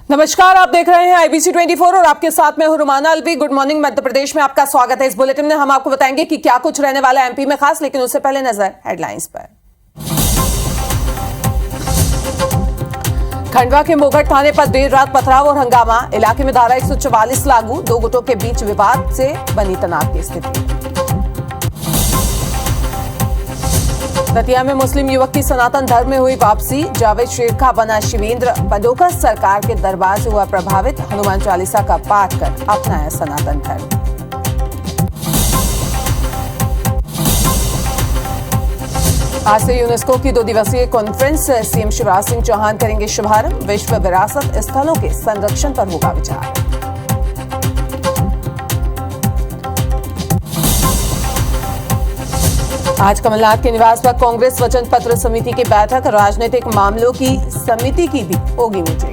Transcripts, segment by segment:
नमस्कार, आप देख रहे हैं IBC 24 और आपके साथ मैं हूं रुमाना अलवी। गुड मॉर्निंग मध्य प्रदेश में आपका स्वागत है। इस बुलेटिन में हम आपको बताएंगे कि क्या कुछ रहने वाला है MP में खास, लेकिन उससे पहले नजर हेडलाइंस पर। खंडवा के मोघट थाने पर देर रात पथराव और हंगामा, इलाके में धारा 144 लागू, दो गुटों के बीच विवाद से बनी तनाव की स्थिति। दतिया में मुस्लिम युवक की सनातन धर्म में हुई वापसी, जावेद शेख का बना शिवेंद्र, पंडोकर सरकार के दरबार से हुआ प्रभावित, हनुमान चालीसा का पाठ कर अपनाया सनातन धर्म। आज से यूनेस्को की 2 दिवसीय कॉन्फ्रेंस, CM शिवराज सिंह चौहान करेंगे शुभारंभ, विश्व विरासत स्थलों के संरक्षण पर होगा विचार। आज कमलनाथ के निवास पर कांग्रेस वचन पत्र समिति की बैठक, राजनीतिक मामलों की समिति की भी होगी मीटिंग।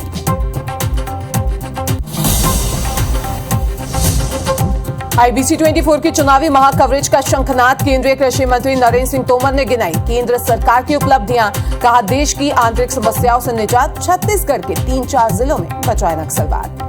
IBC 24 की चुनावी महाकवरेज का शंखनाद, केंद्रीय कृषि मंत्री नरेंद्र सिंह तोमर ने गिनाई केंद्र सरकार की उपलब्धियां, कहा देश की आंतरिक समस्याओं से निजात, छत्तीसगढ़ के 3-4 जिलों में बचाए नक्सलवाद।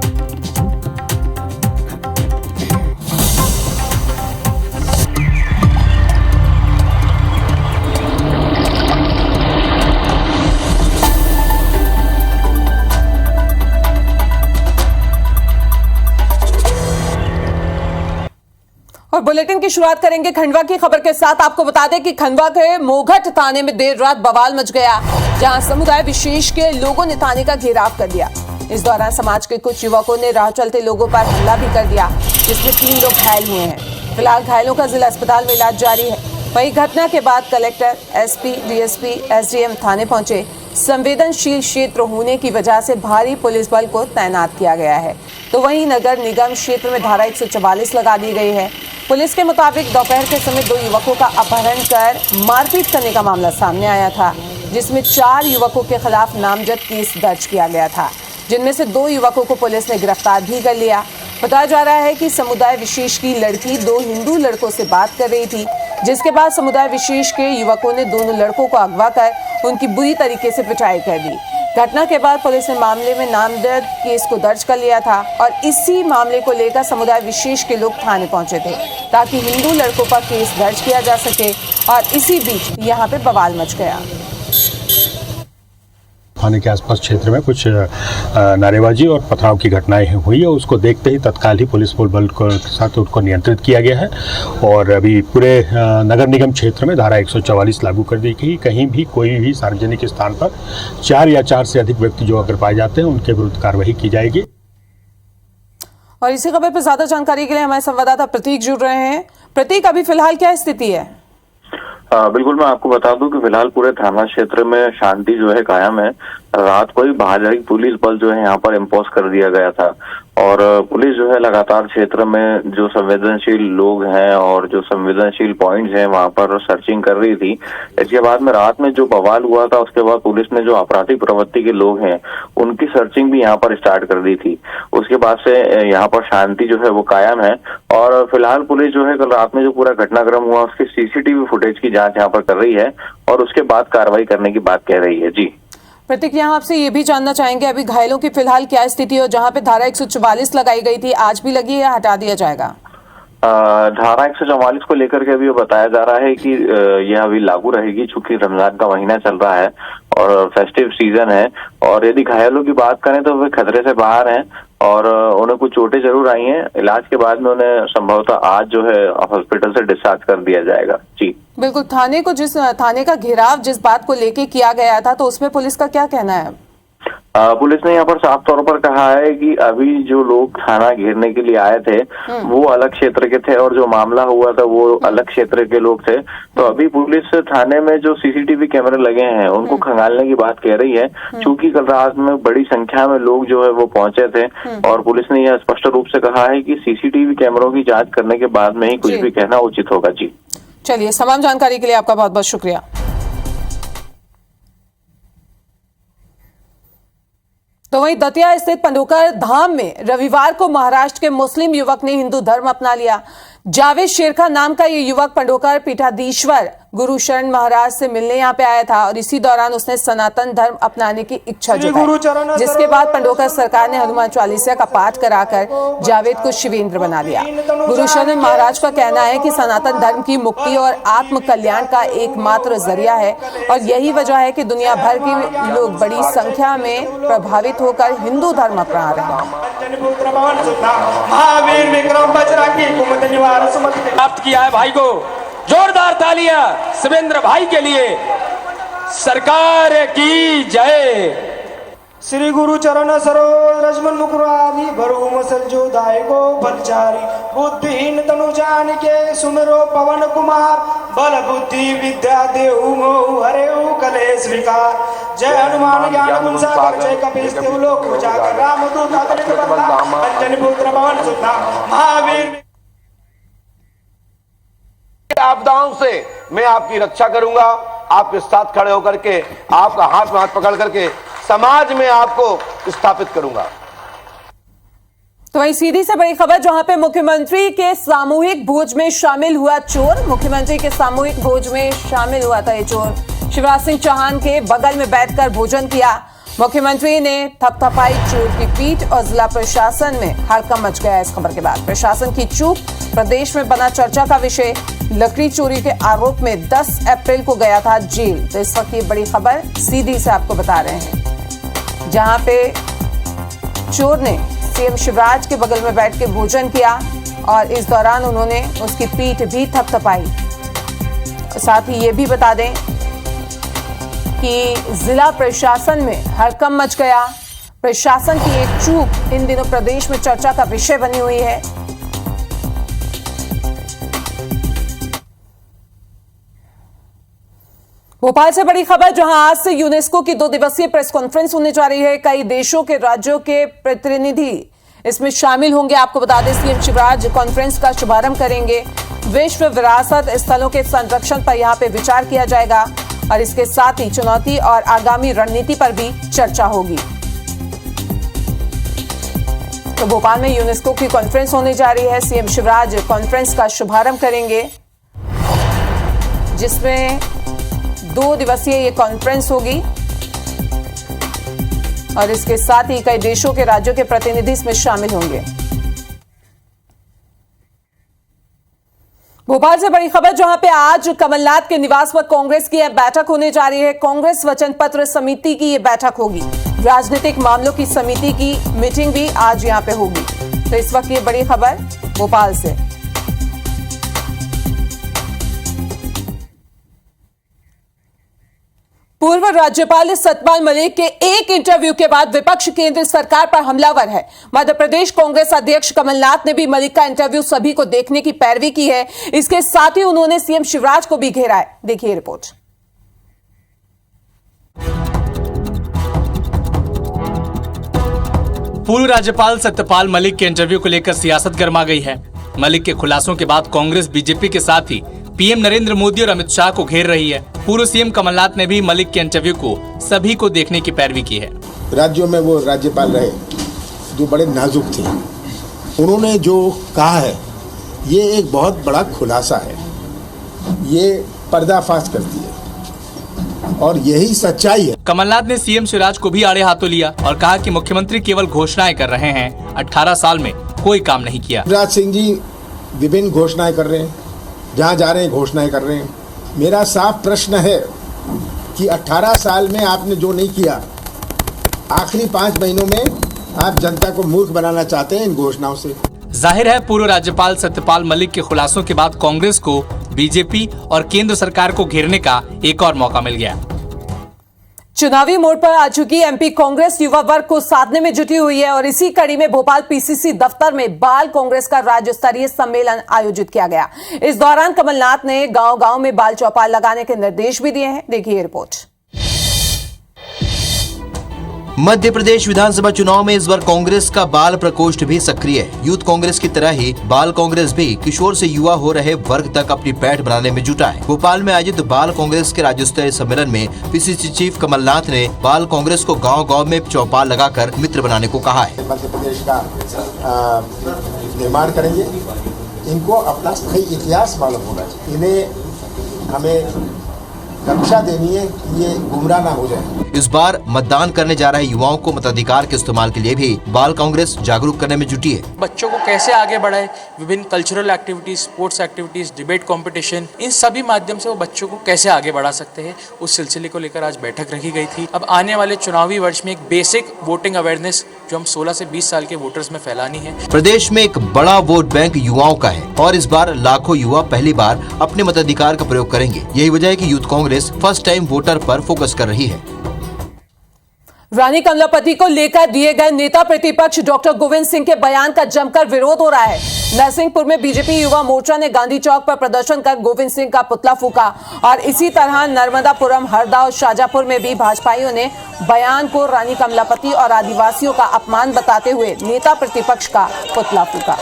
और बुलेटिन की शुरुआत करेंगे खंडवा की खबर के साथ। आपको बता दें कि खंडवा के मोघट थाने में देर रात बवाल मच गया, जहां समुदाय विशेष के लोगों ने थाने का घेराव कर दिया। इस दौरान समाज के कुछ युवकों ने राह चलते लोगों पर हमला भी कर दिया, जिसमें 3 लोग घायल हुए हैं। फिलहाल घायलों का जिला अस्पताल में इलाज जारी है। वहीं घटना के बाद कलेक्टर, SP, DSP, SDM थाने पहुंचे। संवेदनशील क्षेत्र होने की वजह से भारी पुलिस बल को तैनात किया गया है। तो वहीं नगर निगम क्षेत्र में धारा 144 लगा दी गई है। पुलिस के मुताबिक दोपहर के समय 2 युवकों का अपहरण कर मारपीट करने का मामला सामने आया था, जिसमें 4 युवकों के खिलाफ नामजद केस दर्ज किया गया था, जिनमें से 2 युवकों को पुलिस ने गिरफ्तार भी कर लिया। बताया जा रहा है कि समुदाय विशेष की लड़की 2 हिंदू लड़कों से बात कर रही थी, जिसके बाद समुदाय विशेष के युवकों ने दोनों लड़कों को अगवा कर उनकी बुरी तरीके से पिटाई कर दी। घटना के बाद पुलिस ने मामले में नामजद केस को दर्ज कर लिया था और इसी मामले को लेकर समुदाय विशेष के लोग थाने पहुंचे थे, ताकि हिंदू लड़कों पर केस दर्ज किया जा सके। और इसी बीच यहां पे बवाल मच गया। थाने के आसपास क्षेत्र में कुछ नारेबाजी और पथराव की घटनाएं हुई है। उसको देखते ही तत्काल ही पुलिस बल के साथ उनको नियंत्रित किया गया है और अभी पूरे नगर निगम क्षेत्र में धारा 144 लागू कर दी गई। कहीं भी कोई भी सार्वजनिक स्थान पर 4 या 4 से अधिक व्यक्ति जो अगर पाए जाते हैं उनके विरुद्ध कार्रवाई की जाएगी। और इसी खबर पर ज्यादा जानकारी के लिए हमारे संवाददाता प्रतीक जुड़ रहे हैं। प्रतीक, अभी फिलहाल क्या स्थिति है? बिल्कुल, मैं आपको बता दूं कि फिलहाल पूरे थाना क्षेत्र में शांति जो है कायम है। रात को ही भारी पुलिस बल जो है यहाँ पर इम्पोज कर दिया गया था और पुलिस जो है लगातार क्षेत्र में जो संवेदनशील लोग हैं और जो संवेदनशील पॉइंट्स हैं वहां पर सर्चिंग कर रही थी। इसके बाद में रात में जो बवाल हुआ था उसके बाद पुलिस ने जो आपराधिक प्रवृत्ति के लोग हैं उनकी सर्चिंग भी यहाँ पर स्टार्ट कर दी थी। उसके बाद से यहाँ पर शांति जो है वो कायम है और फिलहाल पुलिस जो है कल रात में जो पूरा घटनाक्रम हुआ उसकी CCTV फुटेज की जाँच यहाँ पर कर रही है और उसके बाद कार्रवाई करने की बात कह रही है। जी प्रतीक, यहाँ आपसे ये भी जानना चाहेंगे अभी घायलों की फिलहाल क्या स्थिति है और जहाँ पे धारा 144 लगाई गई थी आज भी लगी है या हटा दिया जाएगा? धारा 144 को लेकर के अभी बताया जा रहा है कि यह अभी लागू रहेगी, चूंकि रमजान का महीना चल रहा है और फेस्टिव सीजन है। और यदि घायलों की बात करें तो वे खतरे से बाहर हैं और उन्हें कुछ चोटें जरूर आई हैं। इलाज के बाद में उन्हें संभवतः आज जो है हॉस्पिटल से डिस्चार्ज कर दिया जाएगा। जी बिल्कुल, थाने का घेराव जिस बात को लेके किया गया था तो उसमें पुलिस का क्या कहना है? पुलिस ने यहाँ पर साफ तौर पर कहा है कि अभी जो लोग थाना घेरने के लिए आए थे वो अलग क्षेत्र के थे और जो मामला हुआ था वो अलग क्षेत्र के लोग थे। तो अभी पुलिस थाने में जो CCTV कैमरे लगे हैं उनको खंगालने की बात कह रही है, क्योंकि कल रात में बड़ी संख्या में लोग जो है वो पहुंचे थे और पुलिस ने यह स्पष्ट रूप से कहा है कि CCTV कैमरों की जाँच करने के बाद में ही कुछ भी कहना उचित होगा। जी चलिए, तमाम जानकारी के लिए आपका बहुत बहुत शुक्रिया। तो वहीं दतिया स्थित पंडोकर धाम में रविवार को महाराष्ट्र के मुस्लिम युवक ने हिंदू धर्म अपना लिया। जावेद शेरखा नाम का ये युवक पंडोकर पीठाधीश्वर गुरु शरण महाराज से मिलने यहाँ पे आया था और इसी दौरान उसने सनातन धर्म अपनाने की इच्छा जताई, जिसके बाद पंडोकर सरकार ने हनुमान चालीसा का पाठ कराकर जावेद को शिवेंद्र बना दिया। गुरु शरण महाराज का कहना है कि सनातन धर्म की मुक्ति और आत्म कल्याण का एकमात्र जरिया है और यही वजह है कि दुनिया भर के लोग बड़ी संख्या में प्रभावित होकर हिंदू धर्म अपना रहे हैं। प्राप्त किया है भाई को जोरदार तालियां शिवेंद्र भाई के लिए। सरकार की जय। श्री गुरु चरण सरोज रजमन मुकुरारी भरू मसल जो दायको बलचारी बुद्धिहीन तनु जान के सुमिरो पवन कुमार बल बुद्धि विद्या देहु मोहु हरेउ कलेश विकार। जय हनुमान ज्ञान गुण सागर जय कपीस देव लोक उजागर रामदूत अतुलित बलधाम अंजनी पुत्र पवन सुत महावीर। आपदाओं से मैं आपकी रक्षा करूंगा, आपके साथ खड़े होकर के आपका हाथ में हाथ पकड़ करके समाज में आपको स्थापित करूंगा। तो वहीं सीधी से बड़ी खबर जहां पे मुख्यमंत्री के सामूहिक भोज में शामिल हुआ चोर। मुख्यमंत्री के सामूहिक भोज में शामिल हुआ था ये चोर। शिवराज सिंह चौहान के बगल में बैठकर भोजन किया। मुख्यमंत्री ने थपथपाई चोर की पीठ और जिला प्रशासन में हड़कंप मच गया। इस खबर के बाद प्रशासन की चूक प्रदेश में बना चर्चा का विषय। लकड़ी चोरी के आरोप में 10 अप्रैल को गया था जेल। तो इस वक्त ये बड़ी खबर सीधी से आपको बता रहे हैं, जहां पे चोर ने सीएम शिवराज के बगल में बैठ के भोजन किया और इस दौरान उन्होंने उसकी पीठ भी थपथपाई। साथ ही ये भी बता दें कि जिला प्रशासन में हड़कंप मच गया। प्रशासन की एक चूक इन दिनों प्रदेश में चर्चा का विषय बनी हुई है। भोपाल से बड़ी खबर जहां आज से यूनेस्को की 2 दिवसीय प्रेस कॉन्फ्रेंस होने जा रही है। कई देशों के राज्यों के प्रतिनिधि इसमें शामिल होंगे। आपको बता दें सीएम शिवराज कॉन्फ्रेंस का शुभारंभ करेंगे। विश्व विरासत स्थलों के संरक्षण पर यहां पे विचार किया जाएगा और इसके साथ ही चुनौती और आगामी रणनीति पर भी चर्चा होगी। तो भोपाल में यूनेस्को की कॉन्फ्रेंस होने जा रही है। सीएम शिवराज कॉन्फ्रेंस का शुभारंभ करेंगे, जिसमें 2 दिवसीय ये कॉन्फ्रेंस होगी और इसके साथ ही कई देशों के राज्यों के प्रतिनिधि इसमें शामिल होंगे। भोपाल से बड़ी खबर जहां पे आज कमलनाथ के निवास पर कांग्रेस की बैठक होने जा रही है। कांग्रेस वचन पत्र समिति की ये बैठक होगी। राजनीतिक मामलों की समिति की मीटिंग भी आज यहां पे होगी। तो इस वक्त ये बड़ी खबर भोपाल से। पूर्व राज्यपाल सतपाल मलिक के एक इंटरव्यू के बाद विपक्ष केंद्र सरकार पर हमलावर है। मध्य प्रदेश कांग्रेस अध्यक्ष कमलनाथ ने भी मलिक का इंटरव्यू सभी को देखने की पैरवी की है। इसके साथ ही उन्होंने सीएम शिवराज को भी घेरा है। देखिए रिपोर्ट। पूर्व राज्यपाल सत्यपाल मलिक के इंटरव्यू को लेकर सियासत गर्मा गई है। मलिक के खुलासों के बाद कांग्रेस बीजेपी के साथ ही पीएम नरेंद्र मोदी और अमित शाह को घेर रही है। पूर्व सीएम कमलनाथ ने भी मलिक के इंटरव्यू को सभी को देखने की पैरवी की है। राज्यों में वो राज्यपाल रहे जो बड़े नाजुक थे, उन्होंने जो कहा है ये एक बहुत बड़ा खुलासा है, ये पर्दाफाश करती है और यही सच्चाई है। कमलनाथ ने सीएम शिवराज को भी आड़े हाथों लिया और कहा कि मुख्यमंत्री केवल घोषणाएं कर रहे हैं, 18 साल में कोई काम नहीं किया। शिवराज सिंह जी विभिन्न घोषणाएं कर रहे हैं, जहाँ जा रहे हैं घोषणाएं कर रहे हैं। मेरा साफ प्रश्न है कि 18 साल में आपने जो नहीं किया, आखिरी 5 महीनों में आप जनता को मूर्ख बनाना चाहते हैं इन घोषणाओं से। जाहिर है पूर्व राज्यपाल सत्यपाल मलिक के खुलासों के बाद कांग्रेस को बीजेपी और केंद्र सरकार को घेरने का एक और मौका मिल गया। चुनावी मोड़ पर आ चुकी एमपी कांग्रेस युवा वर्ग को साधने में जुटी हुई है और इसी कड़ी में भोपाल पीसीसी दफ्तर में बाल कांग्रेस का राज्य स्तरीय सम्मेलन आयोजित किया गया। इस दौरान कमलनाथ ने गांव-गांव में बाल चौपाल लगाने के निर्देश भी दिए हैं। देखिए रिपोर्ट। मध्य प्रदेश विधानसभा चुनाव में इस बार कांग्रेस का बाल प्रकोष्ठ भी सक्रिय है। यूथ कांग्रेस की तरह ही बाल कांग्रेस भी किशोर से युवा हो रहे वर्ग तक अपनी पैठ बनाने में जुटा है। भोपाल में आयोजित बाल कांग्रेस के राज्य स्तरीय सम्मेलन में पीसीसी चीफ कमलनाथ ने बाल कांग्रेस को गांव-गांव में चौपाल लगाकर मित्र बनाने को कहा है। मध्य प्रदेश का निर्माण करेंगे, इनको अपना सही इतिहास मालूम होना चाहिए। इन्हें हमें रक्षा देनी है कि ये गुमराह ना हो जाए। इस बार मतदान करने जा रहे युवाओं को मताधिकार के इस्तेमाल के लिए भी बाल कांग्रेस जागरूक करने में जुटी है। बच्चों को कैसे आगे बढ़ाए, विभिन्न cultural activities, sports activities, debate competition, इन सभी माध्यम से वो बच्चों को कैसे आगे बढ़ा सकते हैं, उस सिलसिले को लेकर आज बैठक रखी गई थी। अब आने वाले चुनावी वर्ष में एक बेसिक वोटिंग अवेयरनेस जो हम 16 से 20 साल के वोटर्स में फैलानी है। प्रदेश में एक बड़ा वोट बैंक युवाओं का है और इस बार लाखों युवा पहली बार अपने मताधिकार का प्रयोग करेंगे। यही वजह है कि youth Congress first time voter पर फोकस कर रही है। रानी कमलापति को लेकर दिए गए नेता प्रतिपक्ष डॉक्टर गोविंद सिंह के बयान का जमकर विरोध हो रहा है। नरसिंहपुर में बीजेपी युवा मोर्चा ने गांधी चौक पर प्रदर्शन कर गोविंद सिंह का पुतला फूका और इसी तरह नर्मदापुरम, हरदा और शाजापुर में भी भाजपाइयों ने बयान को रानी कमलापति और आदिवासियों का अपमान बताते हुए नेता प्रतिपक्ष का पुतला फूका।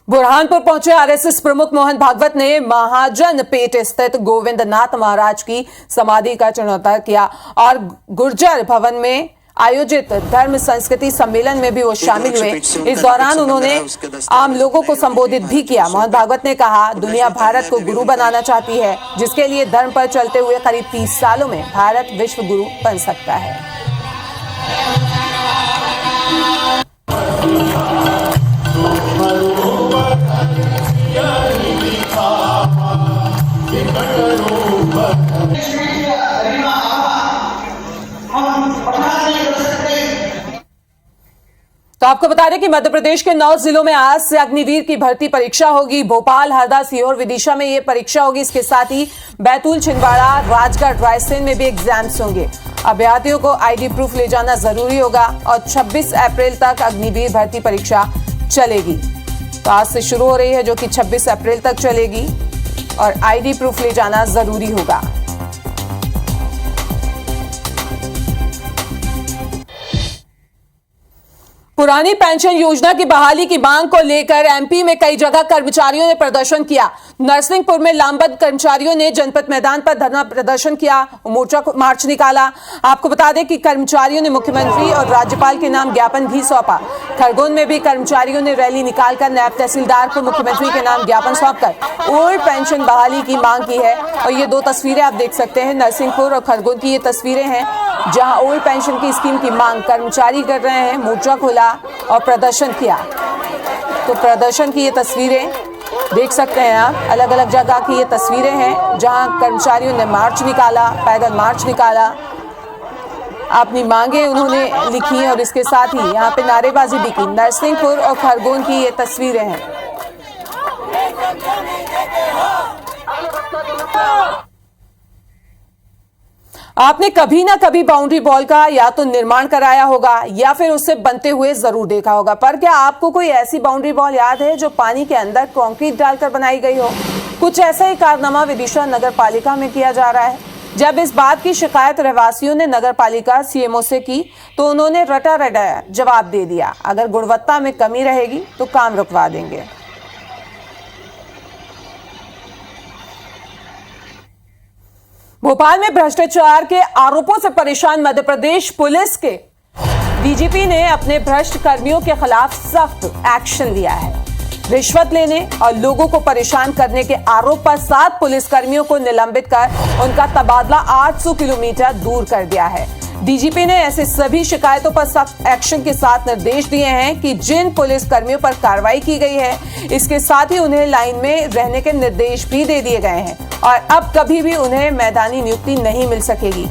बुरहानपुर पहुंचे आरएसएस प्रमुख मोहन भागवत ने महाजन पेट स्थित गोविंदनाथ महाराज की समाधि का जीर्णोद्धार किया और गुर्जर भवन में आयोजित धर्म संस्कृति सम्मेलन में भी वो शामिल हुए। इस दौरान उन्होंने आम लोगों को संबोधित भी किया। मोहन भागवत ने कहा, दुनिया भारत को गुरु बनाना चाहती है, जिसके लिए धर्म पर चलते हुए करीब 30 सालों में भारत विश्व गुरु बन सकता है। तो आपको बता दें कि मध्य प्रदेश के 9 जिलों में आज से अग्निवीर की भर्ती परीक्षा होगी। भोपाल, हरदा, सीहोर, विदिशा में ये परीक्षा होगी। इसके साथ ही बैतूल, छिंदवाड़ा, राजगढ़, रायसेन में भी एग्जाम्स होंगे। अभ्यर्थियों को आईडी प्रूफ ले जाना जरूरी होगा और 26 अप्रैल तक अग्निवीर भर्ती परीक्षा चलेगी। तो आज से शुरू हो रही है जो कि 26 अप्रैल तक चलेगी और आईडी प्रूफ ले जाना जरूरी होगा। पुरानी पेंशन योजना की बहाली की मांग को लेकर एमपी में कई जगह कर्मचारियों ने प्रदर्शन किया। नरसिंहपुर में लामबंद कर्मचारियों ने जनपद मैदान पर धरना प्रदर्शन किया, मोर्चा मार्च निकाला। आपको बता दें कि कर्मचारियों ने मुख्यमंत्री और राज्यपाल के नाम ज्ञापन भी सौंपा। खरगोन में भी कर्मचारियों ने रैली निकालकर नायब तहसीलदार को मुख्यमंत्री के नाम ज्ञापन सौंपकर ओल्ड पेंशन बहाली की मांग की है। और ये 2 तस्वीरें आप देख सकते हैं, नरसिंहपुर और खरगोन की ये तस्वीरें हैं जहां ओल्ड पेंशन की स्कीम की मांग कर्मचारी कर रहे हैं। मोर्चा खोला और प्रदर्शन किया। तो प्रदर्शन की ये तस्वीरें देख सकते हैं आप, अलग अलग जगह की ये तस्वीरें हैं जहां कर्मचारियों ने मार्च निकाला, पैदल मार्च निकाला, अपनी मांगे उन्होंने लिखी और इसके साथ ही यहाँ पे नारेबाजी भी की। नरसिंहपुर और खरगोन की ये तस्वीरें हैं। आपने कभी ना कभी बाउंड्री वॉल का या तो निर्माण कराया होगा या फिर उससे बनते हुए जरूर देखा होगा, पर क्या आपको कोई ऐसी बाउंड्री वॉल याद है जो पानी के अंदर कंक्रीट डालकर बनाई गई हो? कुछ ऐसा ही कारनामा विदिशा नगर पालिका में किया जा रहा है। जब इस बात की शिकायत रहवासियों ने नगर पालिका सीएमओ से की तो उन्होंने रटा रटाया जवाब दे दिया, अगर गुणवत्ता में कमी रहेगी तो काम रुकवा देंगे। भोपाल में भ्रष्टाचार के आरोपों से परेशान मध्य प्रदेश पुलिस के डीजीपी ने अपने भ्रष्ट कर्मियों के खिलाफ सख्त एक्शन लिया है। रिश्वत लेने और लोगों को परेशान करने के आरोप पर 7 पुलिसकर्मियों को निलंबित कर उनका तबादला 800 किलोमीटर दूर कर दिया है। डीजीपी ने ऐसे सभी शिकायतों पर सख्त एक्शन के साथ निर्देश दिए हैं कि जिन पुलिसकर्मियों पर कार्रवाई की गई है इसके साथ ही उन्हें लाइन में रहने के निर्देश भी दे दिए गए हैं और अब कभी भी उन्हें मैदानी नियुक्ति नहीं मिल सकेगी।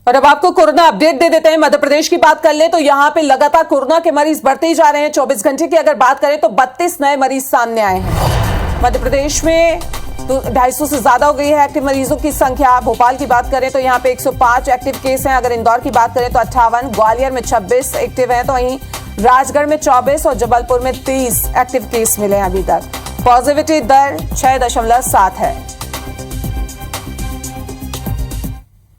और अब आपको कोरोना अपडेट दे देते हैं। मध्य प्रदेश की बात कर ले तो यहां पे लगातार कोरोना के मरीज बढ़ते ही जा रहे हैं। 24 घंटे की अगर बात करें तो 32 नए मरीज सामने आए हैं। मध्य प्रदेश में तो 250 से ज्यादा हो गई है एक्टिव मरीजों की संख्या। भोपाल की बात करें तो यहाँ पे 105 एक्टिव केस हैं। अगर इंदौर की बात करें तो 58, ग्वालियर में 26 एक्टिव हैं, तो वहीं राजगढ़ में 24 और जबलपुर में 30 एक्टिव केस मिले हैं अभी तक। पॉजिटिविटी दर 6.7 है।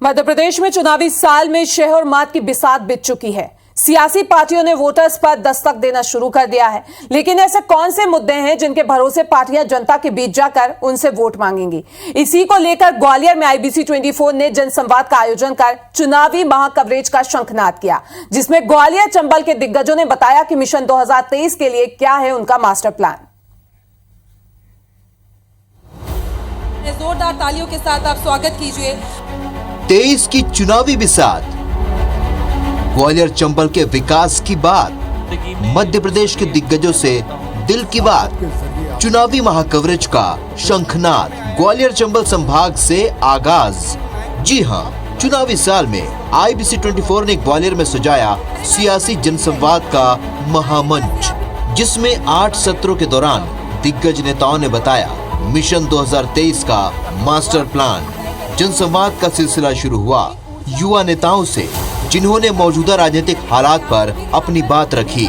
मध्य प्रदेश में चुनावी साल में शह और मात की बिसात बिछ चुकी है। सियासी पार्टियों ने वोटर्स पर दस्तक देना शुरू कर दिया है, लेकिन ऐसे कौन से मुद्दे हैं जिनके भरोसे पार्टियां जनता के बीच जाकर उनसे वोट मांगेंगी? इसी को लेकर ग्वालियर में IBC 24 ने जनसंवाद का आयोजन कर चुनावी महाकवरेज का शंखनाद किया, जिसमें ग्वालियर चंबल के दिग्गजों ने बताया कि मिशन 2023 के लिए क्या है उनका मास्टर प्लान। जोरदार तालियों के साथ आप स्वागत कीजिए 23 की चुनावी बिसात, ग्वालियर चंबल के विकास की बात, मध्य प्रदेश के दिग्गजों से दिल की बात, चुनावी महाकवरेज का शंखनाद ग्वालियर चंबल संभाग से आगाज। जी हां, चुनावी साल में IBC 24 ने ग्वालियर में सजाया सियासी जनसंवाद का महामंच, जिसमें 8 सत्रों के दौरान दिग्गज नेताओं ने बताया मिशन 2023 का मास्टर प्लान। जनसंवाद का सिलसिला शुरू हुआ युवा नेताओं से, जिन्होंने मौजूदा राजनीतिक हालात पर अपनी बात रखी।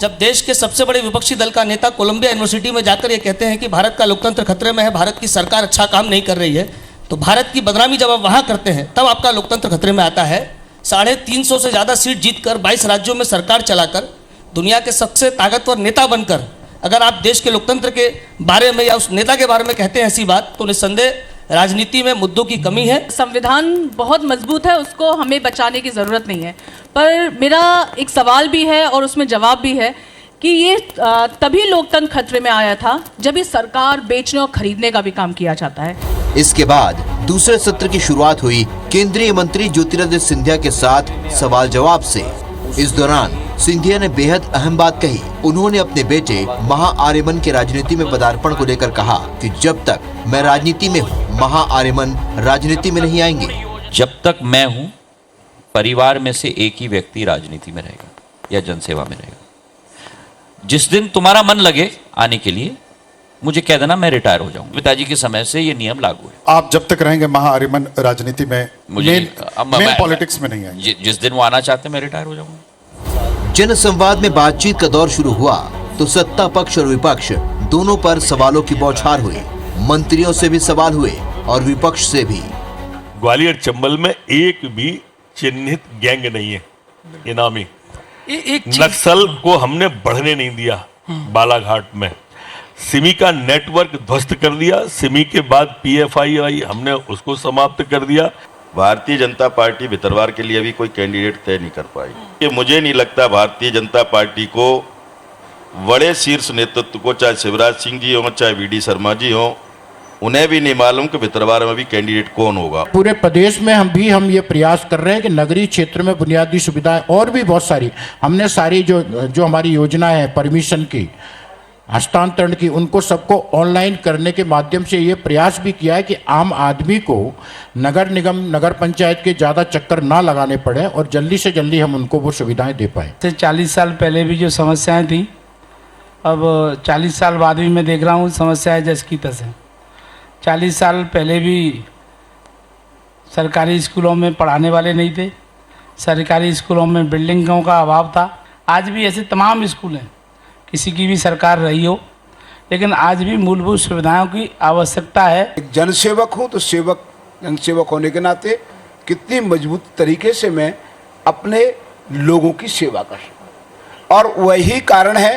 जब देश के सबसे बड़े विपक्षी दल का नेता कोलंबिया यूनिवर्सिटी में जाकर ये कहते हैं कि भारत का लोकतंत्र खतरे में है, भारत की सरकार अच्छा काम नहीं कर रही है, तो भारत की बदनामी जब आप वहाँ करते हैं तब आपका लोकतंत्र खतरे में आता है। 350 से ज़्यादा सीट जीतकर 22 राज्यों में सरकार चलाकर दुनिया के सबसे ताकतवर नेता बनकर अगर आप देश के लोकतंत्र के बारे में या उस नेता के बारे में कहते हैं ऐसी बात, तो निस्संदेह राजनीति में मुद्दों की कमी है। संविधान बहुत मजबूत है, उसको हमें बचाने की ज़रूरत नहीं है, पर मेरा एक सवाल भी है और उसमें जवाब भी है कि ये तभी लोकतंत्र खतरे में आया था जब इस सरकार बेचने और खरीदने का भी काम किया जाता है। इसके बाद दूसरे सत्र की शुरुआत हुई केंद्रीय मंत्री ज्योतिरादित्य सिंधिया के साथ सवाल जवाब से। इस दौरान सिंधिया ने बेहद अहम बात कही। उन्होंने अपने बेटे महाआर्यमन के राजनीति में पदार्पण को लेकर कहा कि जब तक मैं राजनीति में हूँ, महाआर्यमन राजनीति में नहीं आएंगे। जब तक मैं हूँ, परिवार में से एक ही व्यक्ति राजनीति में रहेगा या जनसेवा में रहेगा। जिस दिन तुम्हारा मन लगे आने के लिए, मुझे कह देना, मैं रिटायर हो जाऊंगा। पिताजी के समय से ये नियम लागू है। आप जब तक रहेंगे महाआर्यमन राजनीति में, मेन पॉलिटिक्स में नहीं आएंगे। जिस दिन वो आना चाहते मैं रिटायर हो जाऊंगा। जनसंवाद में बातचीत का दौर शुरू हुआ तो सत्ता पक्ष और विपक्ष दोनों पर सवालों की बौछार हुई। मंत्रियों से भी सवाल हुए और विपक्ष से भी। ग्वालियर चंबल में एक भी चिन्हित गैंग नहीं है इनामी। नक्सल को हमने बढ़ने नहीं दिया। बालाघाट में सिमी का नेटवर्क ध्वस्त कर दिया। सिमी के बाद PFI आई, हमने उसको समाप्त कर दिया। भारतीय जनता पार्टी भितरवार के लिए भी कोई कैंडिडेट तय नहीं कर पाई। कि मुझे नहीं लगता भारतीय जनता पार्टी को बड़े शीर्ष नेतृत्व को, चाहे शिवराज सिंह जी हो, चाहे VD शर्मा जी हो, उन्हें भी नहीं मालूम कि भितरवार में भी कैंडिडेट कौन होगा। पूरे प्रदेश में हम ये प्रयास कर रहे हैं कि नगरीय क्षेत्र में बुनियादी सुविधाएं और भी बहुत सारी, हमने सारी जो हमारी योजनाएं हैं परमिशन की, हस्तांतरण की, उनको सबको ऑनलाइन करने के माध्यम से ये प्रयास भी किया है कि आम आदमी को नगर निगम, नगर पंचायत के ज़्यादा चक्कर ना लगाने पड़े और जल्दी से जल्दी हम उनको वो सुविधाएं दे पाए। 40 साल पहले भी जो समस्याएं थी, अब 40 साल बाद भी मैं देख रहा हूँ समस्याएं जैसे की तैसे। 40 साल पहले भी सरकारी स्कूलों में पढ़ाने वाले नहीं थे, सरकारी स्कूलों में बिल्डिंगों का अभाव था। आज भी ऐसे तमाम स्कूल हैं, किसी की भी सरकार रही हो, लेकिन आज भी मूलभूत सुविधाओं की आवश्यकता है। एक जनसेवक हूँ तो जनसेवक होने के नाते कितनी मजबूत तरीके से मैं अपने लोगों की सेवा कर सकूँ। और वही कारण है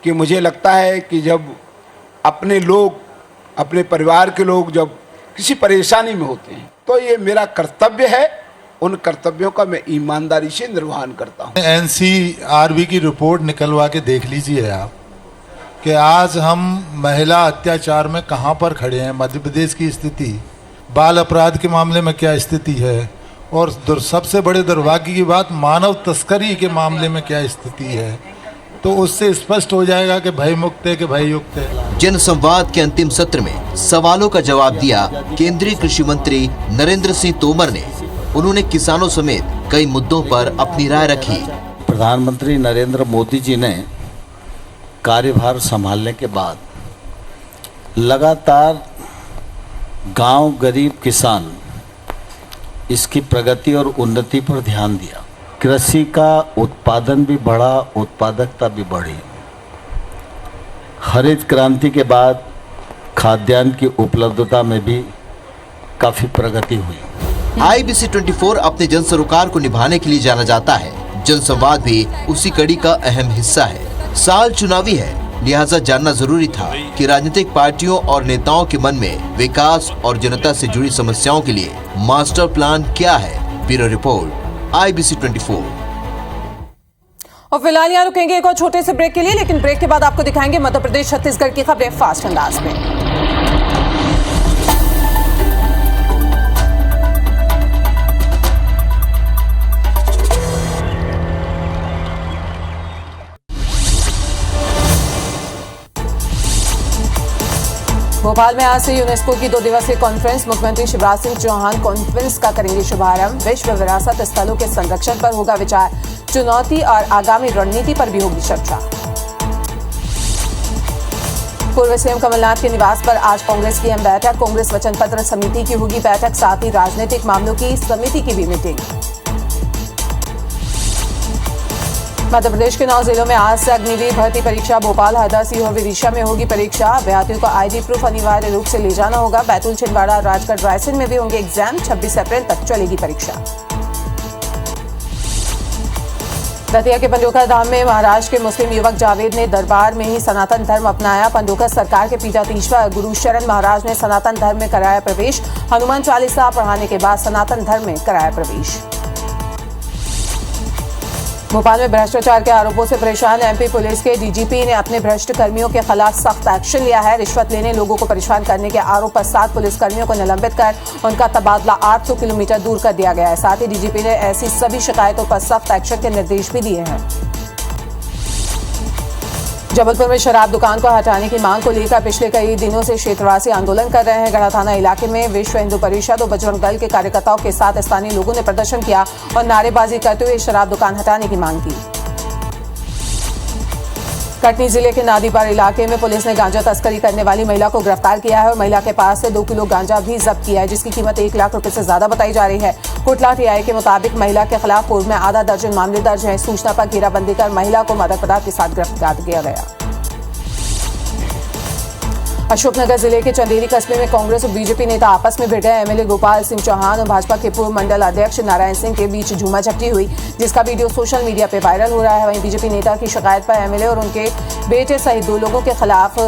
कि मुझे लगता है कि जब अपने लोग, अपने परिवार के लोग जब किसी परेशानी में होते हैं, तो ये मेरा कर्तव्य है, उन कर्तव्यों का मैं ईमानदारी से निर्वहन करता हूँ। NCRB की रिपोर्ट निकलवा के देख लीजिए आप कि आज हम महिला अत्याचार में कहाँ पर खड़े हैं। मध्य प्रदेश की स्थिति, बाल अपराध के मामले में क्या स्थिति है, और सबसे बड़े दुर्भाग्य की बात, मानव तस्करी के मामले में क्या स्थिति है। तो उससे स्पष्ट हो जाएगा कि भय मुक्त है कि भय युक्त है। जनसंवाद के अंतिम सत्र में सवालों का जवाब दिया केंद्रीय कृषि मंत्री नरेंद्र सिंह तोमर ने। उन्होंने किसानों समेत कई मुद्दों पर अपनी राय रखी। प्रधानमंत्री नरेंद्र मोदी जी ने कार्यभार संभालने के बाद लगातार गांव, गरीब किसान, इसकी प्रगति और उन्नति पर ध्यान दिया। कृषि का उत्पादन भी बढ़ा, उत्पादकता भी बढ़ी। हरित क्रांति के बाद खाद्यान्न की उपलब्धता में भी काफ़ी प्रगति हुई। IBC 24 अपने जन सरोकार को निभाने के लिए जाना जाता है। जनसंवाद भी उसी कड़ी का अहम हिस्सा है। साल चुनावी है, लिहाजा जानना जरूरी था कि राजनीतिक पार्टियों और नेताओं के मन में विकास और जनता से जुड़ी समस्याओं के लिए मास्टर प्लान क्या है। Bureau report IBC 24। और फिलहाल यहाँ रुकेंगे एक और छोटे से ब्रेक के लिए, लेकिन ब्रेक के बाद आपको दिखाएंगे मध्य प्रदेश छत्तीसगढ़ की खबरें फास्ट अंदाज में। भोपाल में आज से यूनेस्को की 2 दिवसीय कॉन्फ्रेंस। मुख्यमंत्री शिवराज सिंह चौहान कॉन्फ्रेंस का करेंगे शुभारंभ। विश्व विरासत स्थलों के संरक्षण पर होगा विचार। चुनौती और आगामी रणनीति पर भी होगी चर्चा। पूर्व सीएम कमलनाथ के निवास पर आज कांग्रेस की अहम बैठक। कांग्रेस वचन पत्र समिति की होगी बैठक, साथ ही राजनीतिक मामलों की समिति की भी मीटिंग। मध्य प्रदेश के 9 जिलों में आज से अग्निवीर भर्ती परीक्षा। भोपाल, हरदा, सीहोर, विदिशा में होगी परीक्षा। अभ्यर्थियों को ID प्रूफ अनिवार्य रूप से ले जाना होगा। बैतूल, छिंदवाड़ा, राजगढ़, रायसेन में भी होंगे एग्जाम। 26 अप्रैल तक चलेगी परीक्षा। दतिया के पंडोखर धाम में महाराष्ट्र के मुस्लिम युवक जावेद ने दरबार में ही सनातन धर्म अपनाया। पंडोखर सरकार के पीठाधीश्वर गुरु शरण महाराज ने सनातन धर्म में कराया प्रवेश। हनुमान चालीसा पढ़ाने के बाद सनातन धर्म में कराया प्रवेश। भोपाल में भ्रष्टाचार के आरोपों से परेशान MP पुलिस के DGP ने अपने भ्रष्ट कर्मियों के खिलाफ सख्त एक्शन लिया है। रिश्वत लेने, लोगों को परेशान करने के आरोप पर 7 पुलिसकर्मियों को निलंबित कर उनका तबादला 800 किलोमीटर दूर कर दिया गया है। साथ ही DGP ने ऐसी सभी शिकायतों पर सख्त एक्शन के निर्देश भी दिए हैं। जबलपुर में शराब दुकान को हटाने की मांग को लेकर पिछले कई दिनों से क्षेत्रवासी आंदोलन कर रहे हैं। गढ़ा थाना इलाके में विश्व हिंदू परिषद और बजरंग दल के कार्यकर्ताओं के साथ स्थानीय लोगों ने प्रदर्शन किया और नारेबाजी करते हुए शराब दुकान हटाने की मांग की। कटनी जिले के नादीपार इलाके में पुलिस ने गांजा तस्करी करने वाली महिला को गिरफ्तार किया है और महिला के पास से 2 किलो गांजा भी जब्त किया है, जिसकी कीमत 1 लाख रुपए से ज्यादा बताई जा रही है। कोटला TI के मुताबिक महिला के खिलाफ पूर्व में आधा दर्जन मामले दर्ज हैं। सूचना पर घेराबंदी कर महिला को मादक पदार्थ के साथ गिरफ्तार किया गया। अशोकनगर जिले के चंदेरी कस्बे में कांग्रेस और बीजेपी नेता आपस में भिड़ गए। MLA गोपाल सिंह चौहान और भाजपा के पूर्व मंडल अध्यक्ष नारायण सिंह के बीच झूमाझटकी हुई, जिसका वीडियो सोशल मीडिया पे वायरल हो रहा है। वहीं बीजेपी नेता की शिकायत पर MLA और उनके बेटे सहित 2 लोगों के खिलाफ